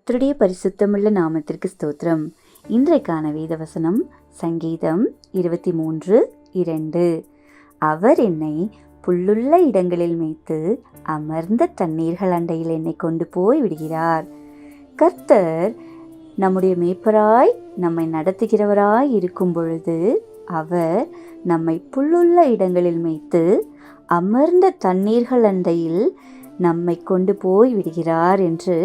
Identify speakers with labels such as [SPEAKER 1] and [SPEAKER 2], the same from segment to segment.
[SPEAKER 1] கர்த்தருடைய பரிசுத்தமுள்ள நாமத்திற்கு ஸ்தோத்திரம். இன்றைக்கான வேதவசனம் சங்கீதம் 23:2. அவர் என்னை புல்லுள்ள இடங்களில் மேய்த்து அமர்ந்த தண்ணீர்கள் அண்டையில் என்னை கொண்டு போய் விடுகிறார். கர்த்தர் நம்முடைய மேய்ப்பராய் நம்மை நடத்துகிறவராய் இருக்கும் பொழுது அவர் நம்மை புல்லுள்ள இடங்களில் மேய்த்து அமர்ந்த தண்ணீர்கள் அண்டையில் நம்மை கொண்டு போய் விடுகிறார் என்று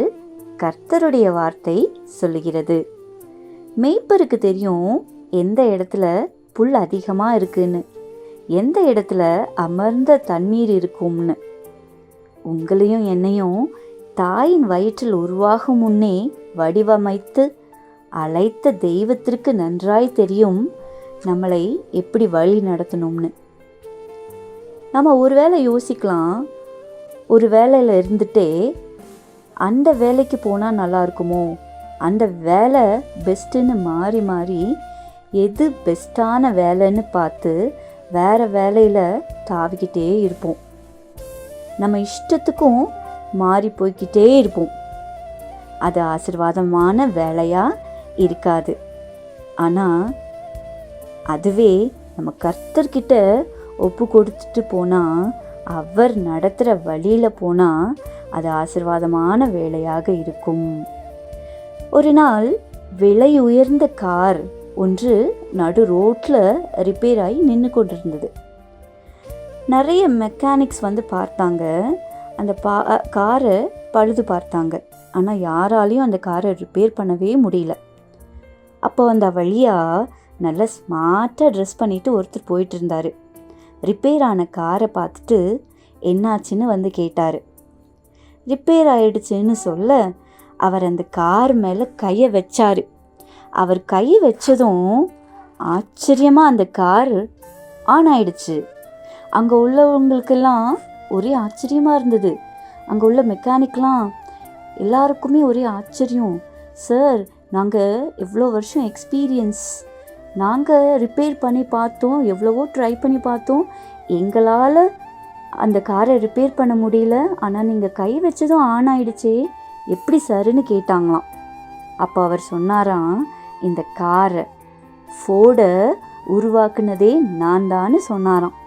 [SPEAKER 1] கர்த்தருடைய வார்த்தை சொல்லுகிறது. மேய்ப்பருக்கு தெரியும் எந்த இடத்துல புல் அதிகமாக இருக்குன்னு, எந்த இடத்துல அமர்ந்த தண்ணீர் இருக்கும்னு. உங்களையும் என்னையும் தாயின் வயிற்றில் உருவாகும் முன்னே வடிவமைத்து அழைத்த தெய்வத்திற்கு நன்றாய் தெரியும் நம்மளை எப்படி வழி நடத்தணும்னு. நம்ம ஒருவேளை யோசிக்கலாம், ஒரு வேலையில் இருந்துகிட்டே அந்த வேலைக்கு போனால் நல்லா இருக்குமோ, அந்த வேலை பெஸ்ட்டுன்னு மாறி மாறி எது பெஸ்ட்டான வேலைன்னு பார்த்து வேறு வேலையில் தாவிக்கிட்டே இருப்போம். நம்ம இஷ்டத்துக்கும் மாறி போய்கிட்டே இருப்போம். அது ஆசீர்வாதமான வேலையாக இருக்காது. ஆனால் அதுவே நம்ம கர்த்தர்கிட்ட ஒப்பு கொடுத்துட்டு போனால், அவர் நடத்துகிற வழியில் போனால் அது ஆசீர்வாதமான வேலையாக இருக்கும். ஒரு நாள் விலை உயர்ந்த கார் ஒன்று நடு ரோட்டில் ரிப்பேர் ஆகி நின்று கொண்டிருந்தது. நிறைய மெக்கானிக்ஸ் வந்து பார்த்தாங்க, அந்த காரை பழுது பார்த்தாங்க. ஆனால் யாராலையும் அந்த காரை ரிப்பேர் பண்ணவே முடியல. அப்போ அந்த வழியாக நல்லா ஸ்மார்ட்டாக ட்ரெஸ் பண்ணிவிட்டு ஒருத்தர் போயிட்டு இருந்தார். ரிப்பேர் ஆன காரை பார்த்துட்டு என்னாச்சுன்னு வந்து கேட்டார். ரிப்பேர் ஆயிடுச்சுன்னு சொல்ல அவர் அந்த கார் மேலே கையை வச்சார். அவர் கை வச்சதும் ஆச்சரியமாக அந்த கார் ஆன் ஆயிடுச்சு. அங்கே உள்ளவங்களுக்கெல்லாம் ஒரே ஆச்சரியமாக இருந்தது. அங்கே உள்ள மெக்கானிக்லாம் எல்லாருக்குமே ஒரே ஆச்சரியம். சார், நாங்கள் எவ்வளோ வருஷம் எக்ஸ்பீரியன்ஸ், நாங்கள் ரிப்பேர் பண்ணி பார்த்தோம், எவ்வளவோ ட்ரை பண்ணி பார்த்தோம், எங்களால் அந்த காரை ரிப்பேர் பண்ண முடியல, ஆனால் நீங்கள் கை வச்சதும் ஆன் ஆயிடுச்சே, எப்படி சார்ன்னு கேட்டாங்களாம். அப்போ அவர் சொன்னாராம், இந்த காரை ஃபோர்டை உருவாக்குனதே நான் தான்னு சொன்னாராம்.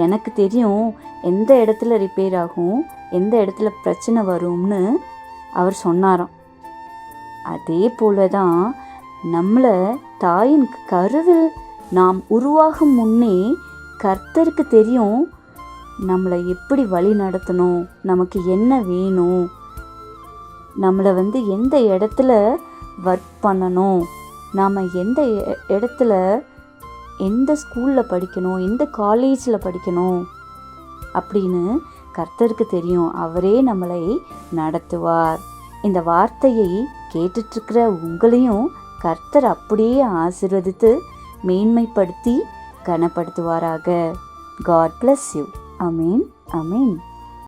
[SPEAKER 1] எனக்கு தெரியும் எந்த இடத்துல ரிப்பேர் ஆகும், எந்த இடத்துல பிரச்சனை வரும்னு அவர் சொன்னாராம். அதே போல தான் நம்மளை தாயின் கருவில் நாம் உருவாகும் முன்னே கர்த்தருக்கு தெரியும் நம்மளை எப்படி வழி நடத்தணும், நமக்கு என்ன வேணும், நம்மளை எந்த இடத்துல ஒர்க் பண்ணணும், நாம் எந்த இடத்துல எந்த ஸ்கூலில் படிக்கணும், எந்த காலேஜில் படிக்கணும் அப்படின்னு கர்த்தருக்கு தெரியும். அவரே நம்மளை நடத்துவார். இந்த வார்த்தையை கேட்டுட்ருக்கிற உங்களையும் கர்த்தர் அப்படியே ஆசீர்வதித்து மேன்மைப்படுத்தி கனப்படுத்துவாராக. God bless you. Amen. Amen.